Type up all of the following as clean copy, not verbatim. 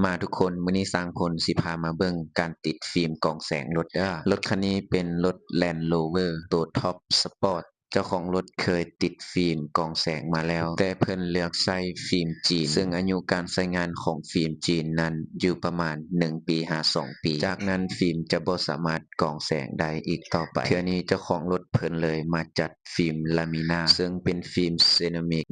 มาทุกคนมื้อนี้สร้างพลสิพามาเบิ่งการติดฟิล์มกรองแสงรถเด้อรถคันนี้เป็นรถ Land Rover ตัวท็อปสปอร์ตเจ้าของรถเคยติดฟิล์มกรองแสงมาแล้วแต่เพิ่นเลือกใช้ฟิล์มจีนซึ่งอายุการใช้งานของฟิล์มจีนนั้นอยู่ประมาณ1ปี2ปีจากนั้นฟิล์มจะบ่สามารถกรองแสงได้อีกต่อไปเทื่อนี้เจ้าของรถเพิ่นเลยมาจัดฟิล์มลามินาซึ่งเป็นฟิล์มเซรามิก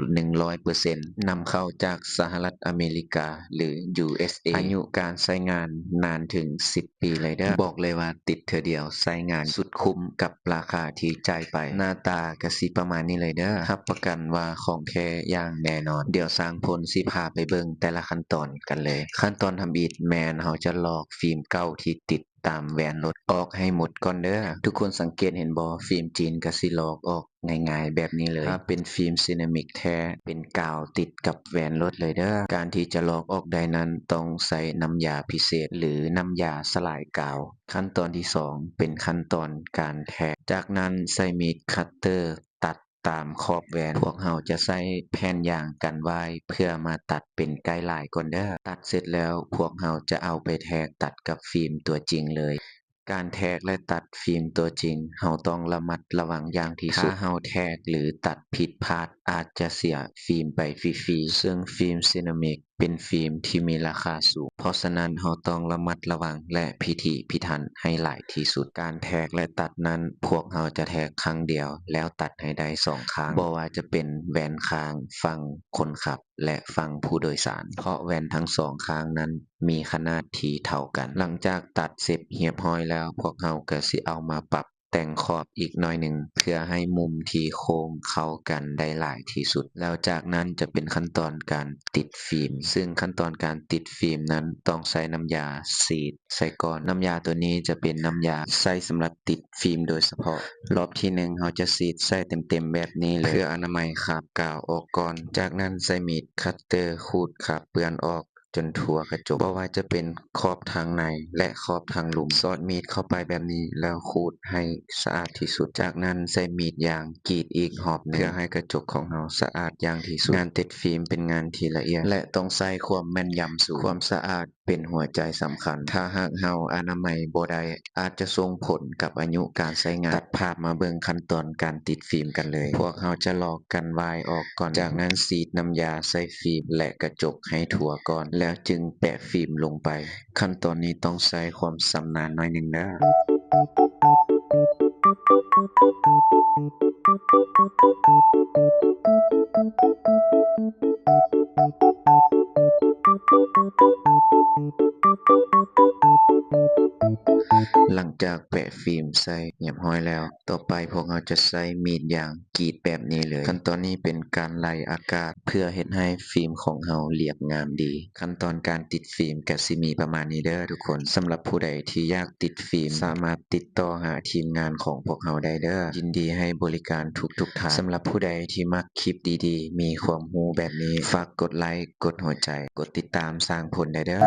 100% นำเข้าจากสหรัฐอเมริกาหรือ USA อายุการใช้งานนานถึง10ปีเลยเด้อบอกเลยว่าติดเทื่อเดียวใช้งานสุดคุ้มกับราคาที่จ่ายไปหน้าตาก็สิประมาณนี้เลยเด้อรับประกันว่าของแท้อย่างแน่นอนเดี๋ยวสร้างพลสิพาไปเบิ่งแต่ละขั้นตอนกันเลยขั้นตอนทำอิฐแมนเราจะลอกฟิล์มเก่าที่ติดตามแวนรถออกให้หมดก่อนเด้อทุกคนสังเกตเห็นบ่ฟิล์มจีนก็สิลอกออกง่ายๆแบบนี้เลยถ้าเป็นฟิล์มเซรามิกแท้เป็นกาวติดกับแวนรถเลยเด้อการที่จะลอกออกได้นั้นต้องใช้น้ำยาพิเศษหรือน้ำยาสลายกาวขั้นตอนที่2เป็นขั้นตอนการแทะจากนั้นใช้มีดคัตเตอร์ตัดตามขอบแวนพวกเราจะใช้แผ่นยางกันไว้เพื่อมาตัดเป็นไกด์ไลน์ก่อนเด้อตัดเสร็จแล้วพวกเราจะเอาไปแทกตัดกับฟิล์มตัวจริงเลยการแทกและตัดฟิล์มตัวจริงเราต้องระมัดระวังอย่างที่สุดถ้าเราแทกหรือตัดผิดพลาดอาจจะเสียฟิล์มไปฟรีๆซึ่งฟิล์มเซรามิกเป็นฟิล์มที่มีราคาสูงเพราะฉะนั้นเราต้องระมัดระวังและพิถีพิถันให้หลายที่สุดการแทกและตัดนั้นพวกเราจะแทกครั้งเดียวแล้วตัดให้ได้2ครั้งบ่ว่าจะเป็นแว่นข้างฝั่งคนขับและฝั่งผู้โดยสารเพราะแว่นทั้ง2ข้างนั้นมีขนาดที่เท่ากันหลังจากตัดเสร็จเรียบร้อยแล้วพวกเราก็สิเอามาปรับแต่งขอบอีกหน่อยหนึ่งเพื่อให้มุมที่โค้งเข้ากันได้หลายที่สุดแล้วจากนั้นจะเป็นขั้นตอนการติดฟิล์มซึ่งขั้นตอนการติดฟิล์มนั้นต้องใช้น้ำยาสีดใส่ก่อนน้ำยาตัวนี้จะเป็นน้ำยาใช้สำหรับติดฟิล์มโดยเฉพาะรอบที่1เราจะสีดใส่เต็มๆแบบนี้เลยเพื่ออนามัยคราบกาวออกก่อนจากนั้นใช้มีดคัตเตอร์ขูดคราบเปื้อนออกจนทั่วกระจกบ่ว่าจะเป็นขอบทางในและขอบทางหลุมสอดมีดเข้าไปแบบนี้แล้วขูดให้สะอาดที่สุดจากนั้นใช้มีดยางกรีดอีกรอบหนึ่งเพื่อให้กระจกของเราสะอาดอย่างที่สุดงานติดฟิล์มเป็นงานที่ละเอียดและต้องใช้ความแม่นยำสูงความสะอาดเป็นหัวใจสำคัญถ้าหากเราอนามัยบ่ได้อาจจะส่งผลกับอายุการใช้งานตัดภาพมาเบิ่งขั้นตอนการติดฟิล์มกันเลยพวกเราจะลอกกันวายออกก่อนจากนั้นสีดน้ำยาใส่ฟิล์มและกระจกให้ทั่วก่อนแล้วจึงแปะฟิล์มลงไปขั้นตอนนี้ต้องใช้ความชำนาญหน่อยหนึ่งเด้อ หลังจากแปะฟิล์มใส่เรียบร้อยแล้วต่อไปพวกเราจะใช้มีดยางกรีดแบบนี้เลยขั้นตอนนี้เป็นการไล่อากาศเพื่อเฮ็ดให้ฟิล์มของเราเรียบงามดีขั้นตอนการติดฟิล์มก็สิมีประมาณนี้เด้อทุกคนสำหรับผู้ใดที่อยากติดฟิล์มสามารถติดต่อหาทีมงานของพวกเราได้เด้อยินดีให้บริการทุกทางสำหรับผู้ใดที่มักคลิปดีๆมีความรู้แบบนี้ฝากกดไลค์กดหัวใจกดติดตามสร้างผลได้เด้อ